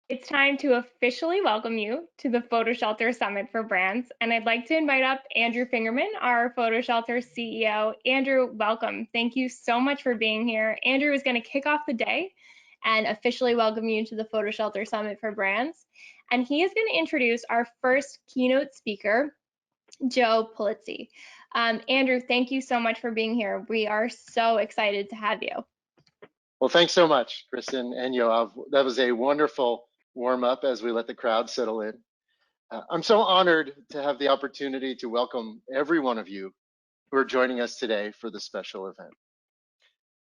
It's time to officially welcome you to the PhotoShelter Summit for Brands, and I'd like to invite up Andrew Fingerman, our PhotoShelter CEO. Andrew, welcome. Thank you so much for being here. Andrew is going to kick off the day and officially welcome you to the PhotoShelter Summit for Brands, and he is going to introduce our first keynote speaker, Joe Polizzi. Andrew, thank you so much for being here. We are so excited to have you. Well, thanks so much, Kristen and Yoav. That was a wonderful warm up as we let the crowd settle in. I'm so honored to have the opportunity to welcome every one of you who are joining us today for this special event.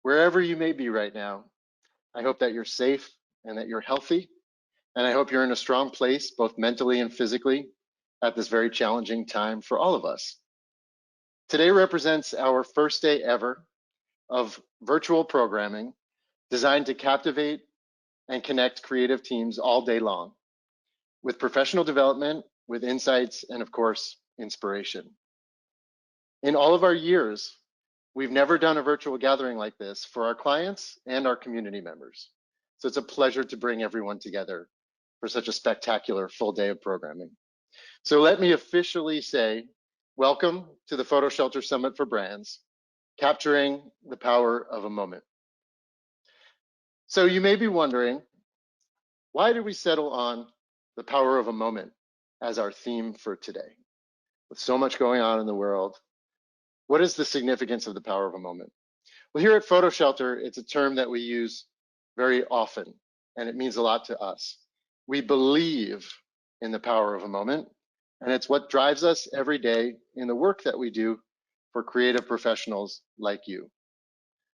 Wherever you may be right now, I hope that you're safe and that you're healthy, and I hope you're in a strong place, both mentally and physically, at this very challenging time for all of us. Today represents our first day ever of virtual programming designed to captivate and connect creative teams all day long with professional development, with insights, and of course, inspiration. In all of our years, we've never done a virtual gathering like this for our clients and our community members. So it's a pleasure to bring everyone together for such a spectacular full day of programming. So let me officially say, welcome to the PhotoShelter Summit for Brands, capturing the power of a moment. So you may be wondering, why did we settle on the power of a moment as our theme for today? With so much going on in the world, what is the significance of the power of a moment? Well, here at PhotoShelter, it's a term that we use very often, and it means a lot to us. We believe in the power of a moment, and it's what drives us every day in the work that we do for creative professionals like you.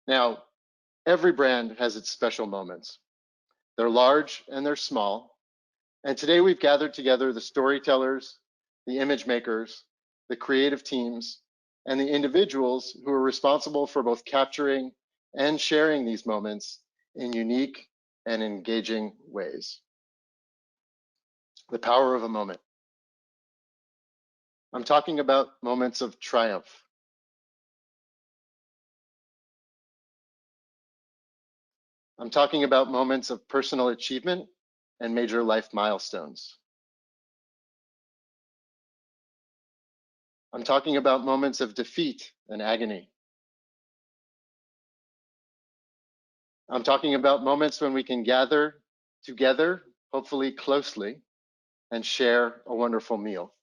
Now, every brand has its special moments. They're large and they're small. And today we've gathered together the storytellers, the image makers, the creative teams, and the individuals who are responsible for both capturing and sharing these moments in unique and engaging ways. The power of a moment. I'm talking about moments of triumph. I'm talking about moments of personal achievement and major life milestones. I'm talking about moments of defeat and agony. I'm talking about moments when we can gather together, hopefully closely, and share a wonderful meal.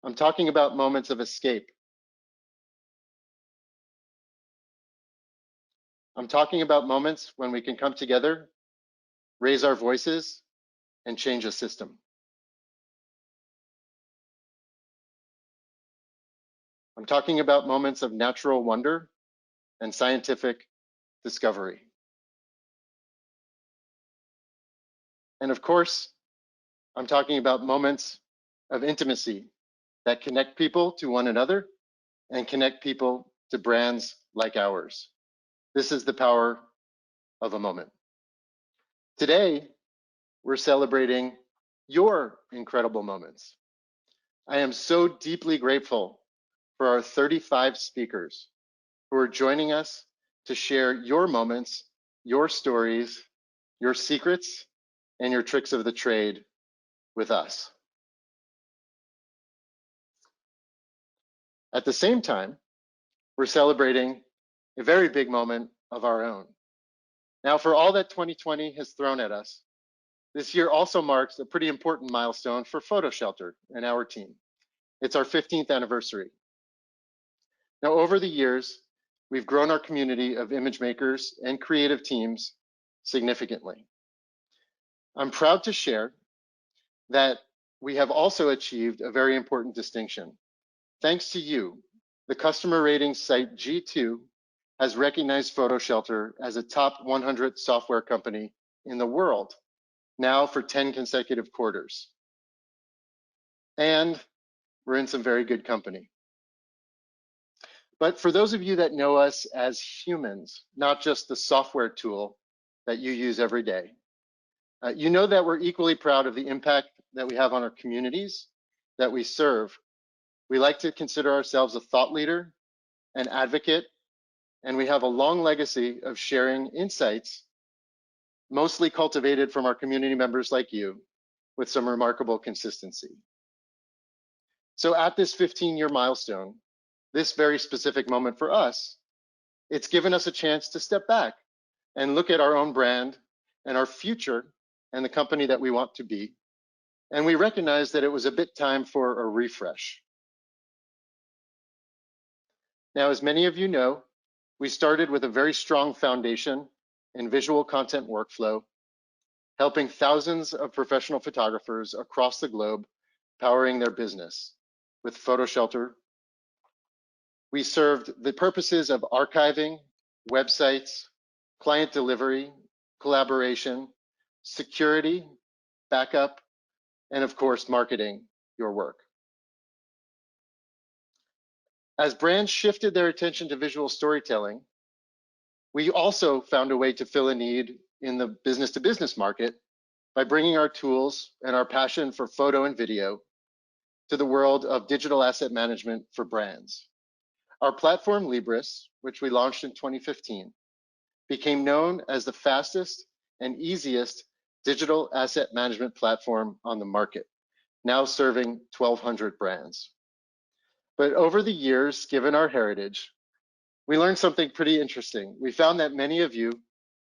I'm talking about moments of escape. I'm talking about moments when we can come together, raise our voices, and change a system. I'm talking about moments of natural wonder and scientific discovery. And of course, I'm talking about moments of intimacy that connect people to one another and connect people to brands like ours. This is the power of a moment. Today, we're celebrating your incredible moments. I am so deeply grateful for our 35 speakers who are joining us to share your moments, your stories, your secrets, and your tricks of the trade with us. At the same time, we're celebrating a very big moment of our own. Now, for all that 2020 has thrown at us, this year also marks a pretty important milestone for PhotoShelter and our team. It's our 15th anniversary. Now, over the years, we've grown our community of image makers and creative teams significantly. I'm proud to share that we have also achieved a very important distinction. Thanks to you, the customer ratings site G2 has recognized PhotoShelter as a top 100 software company in the world, now for 10 consecutive quarters. And we're in some very good company. But for those of you that know us as humans, not just the software tool that you use every day, you know that we're equally proud of the impact that we have on our communities that we serve. We like to consider ourselves a thought leader, an advocate, and we have a long legacy of sharing insights mostly cultivated from our community members like you, with some remarkable consistency. So at this 15-year milestone, this very specific moment for us, it's given us a chance to step back and look at our own brand and our future and the company that we want to be. And we recognize that it was a bit time for a refresh. Now, as many of you know, we started with a very strong foundation in visual content workflow, helping thousands of professional photographers across the globe powering their business with PhotoShelter. We served the purposes of archiving, websites, client delivery, collaboration, security, backup, and of course, marketing your work. As brands shifted their attention to visual storytelling, we also found a way to fill a need in the business-to-business market by bringing our tools and our passion for photo and video to the world of digital asset management for brands. Our platform, Libris, which we launched in 2015, became known as the fastest and easiest digital asset management platform on the market, now serving 1,200 brands. But over the years, given our heritage, we learned something pretty interesting. We found that many of you,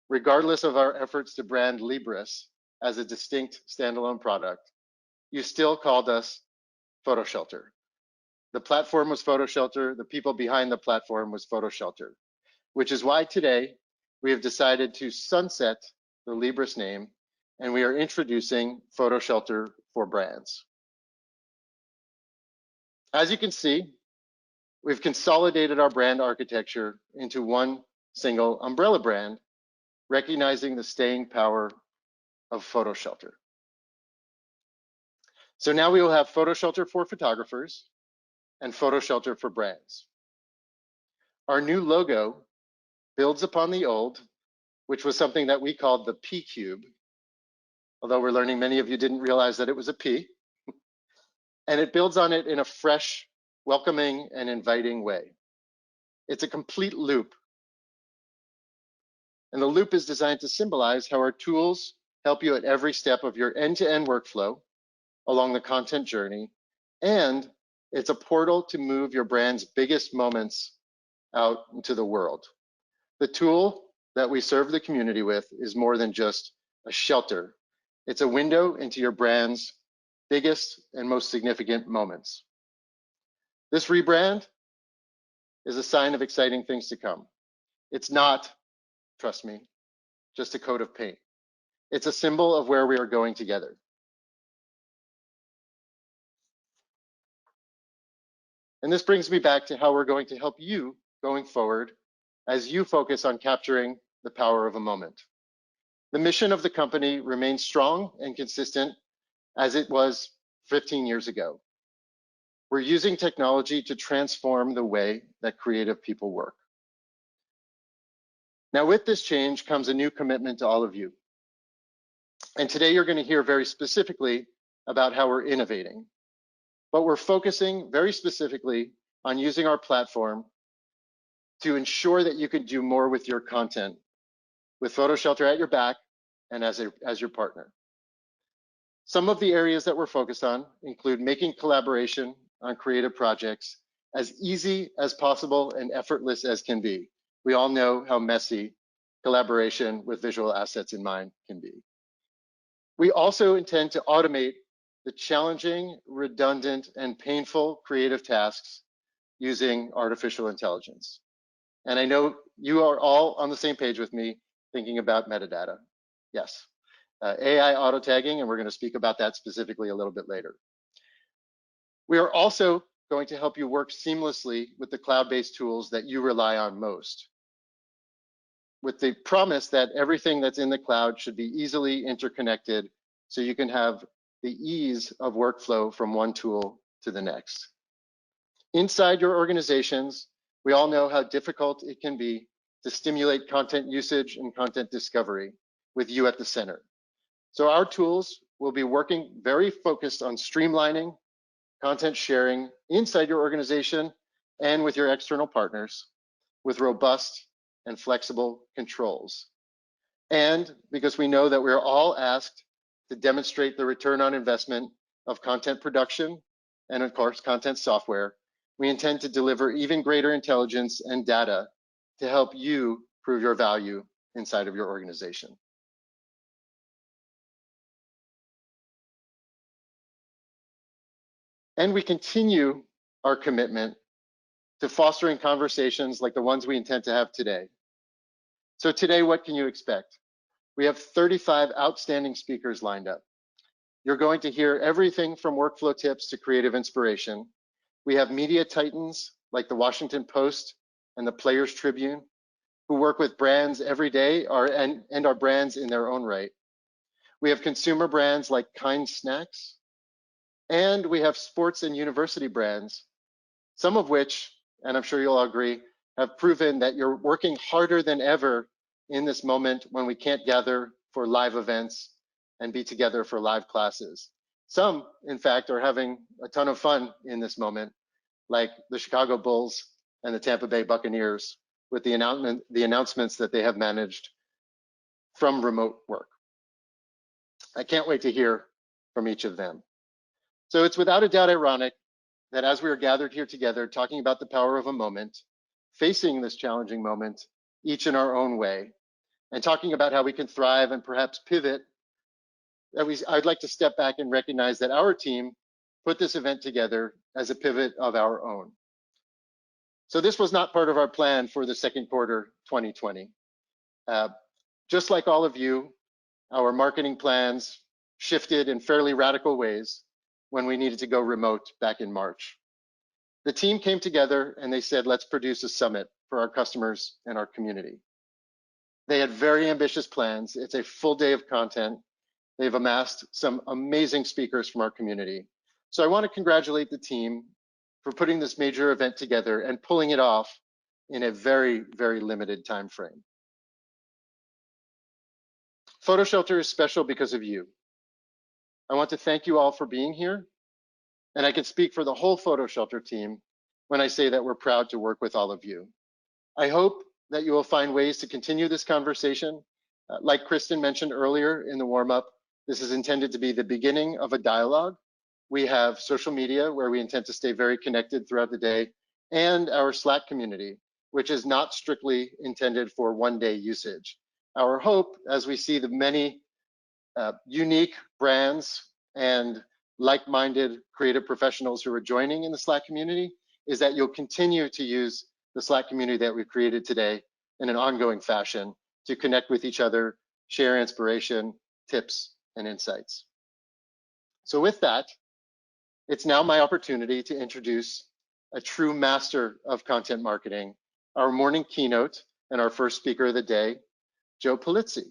regardless of our efforts to brand Libris as a distinct standalone product, you still called us PhotoShelter. The platform was PhotoShelter, the people behind the platform was PhotoShelter, which is why today we have decided to sunset the Libris name and we are introducing PhotoShelter for brands. As you can see, we've consolidated our brand architecture into one single umbrella brand, recognizing the staying power of PhotoShelter. So now we will have PhotoShelter for photographers and PhotoShelter for brands. Our new logo builds upon the old, which was something that we called the P Cube, although we're learning many of you didn't realize that it was a P, and it builds on it in a fresh, welcoming, and inviting way. It's a complete loop. And the loop is designed to symbolize how our tools help you at every step of your end-to-end workflow along the content journey, and it's a portal to move your brand's biggest moments out into the world. The tool that we serve the community with is more than just a shelter. It's a window into your brand's biggest and most significant moments. This rebrand is a sign of exciting things to come. It's not, trust me, just a coat of paint. It's a symbol of where we are going together. And this brings me back to how we're going to help you going forward as you focus on capturing the power of a moment. The mission of the company remains strong and consistent as it was 15 years ago. We're using technology to transform the way that creative people work. Now, with this change comes a new commitment to all of you. And today you're going to hear very specifically about how we're innovating. But we're focusing very specifically on using our platform to ensure that you can do more with your content, with PhotoShelter at your back and as your partner. Some of the areas that we're focused on include making collaboration on creative projects as easy as possible and effortless as can be. We all know how messy collaboration with visual assets in mind can be. We also intend to automate the challenging, redundant, and painful creative tasks using artificial intelligence. And I know you are all on the same page with me thinking about metadata. Yes, AI auto tagging, and we're going to speak about that specifically a little bit later. We are also going to help you work seamlessly with the cloud-based tools that you rely on most, with the promise that everything that's in the cloud should be easily interconnected so you can have the ease of workflow from one tool to the next. Inside your organizations, we all know how difficult it can be to stimulate content usage and content discovery with you at the center. So our tools will be working very focused on streamlining content sharing inside your organization and with your external partners with robust and flexible controls. And because we know that we're all asked to demonstrate the return on investment of content production and, of course, content software, we intend to deliver even greater intelligence and data to help you prove your value inside of your organization. And we continue our commitment to fostering conversations like the ones we intend to have today. So today, what can you expect? We have 35 outstanding speakers lined up. You're going to hear everything from workflow tips to creative inspiration. We have media titans like the Washington Post and the Players Tribune, who work with brands every day and are brands in their own right. We have consumer brands like Kind Snacks, and we have sports and university brands, some of which, and I'm sure you'll all agree, have proven that you're working harder than ever in this moment when we can't gather for live events and be together for live classes. Some, in fact, are having a ton of fun in this moment, like the Chicago Bulls and the Tampa Bay Buccaneers, with the announcements that they have managed from remote work. I can't wait to hear from each of them. So it's without a doubt ironic that as we are gathered here together, talking about the power of a moment, facing this challenging moment, each in our own way, and talking about how we can thrive and perhaps pivot, I'd like to step back and recognize that our team put this event together as a pivot of our own. So this was not part of our plan for the second quarter 2020. Just like all of you, our marketing plans shifted in fairly radical ways when we needed to go remote back in March. The team came together and they said, let's produce a summit for our customers and our community. They had very ambitious plans. It's a full day of content. They've amassed some amazing speakers from our community. So I want to congratulate the team for putting this major event together and pulling it off in a very, very limited time frame. PhotoShelter is special because of you. I want to thank you all for being here, and I can speak for the whole PhotoShelter team when I say that we're proud to work with all of you. I hope that you will find ways to continue this conversation. Like Kristen mentioned earlier in the warm-up, this is intended to be the beginning of a dialogue. We have social media where we intend to stay very connected throughout the day, and our Slack community, which is not strictly intended for one-day usage. Our hope, as we see the many unique brands and like-minded creative professionals who are joining in the Slack community, is that you'll continue to use the Slack community that we've created today in an ongoing fashion to connect with each other, share inspiration, tips, and insights. So with that, it's now my opportunity to introduce a true master of content marketing, our morning keynote and our first speaker of the day, Joe Polizzi.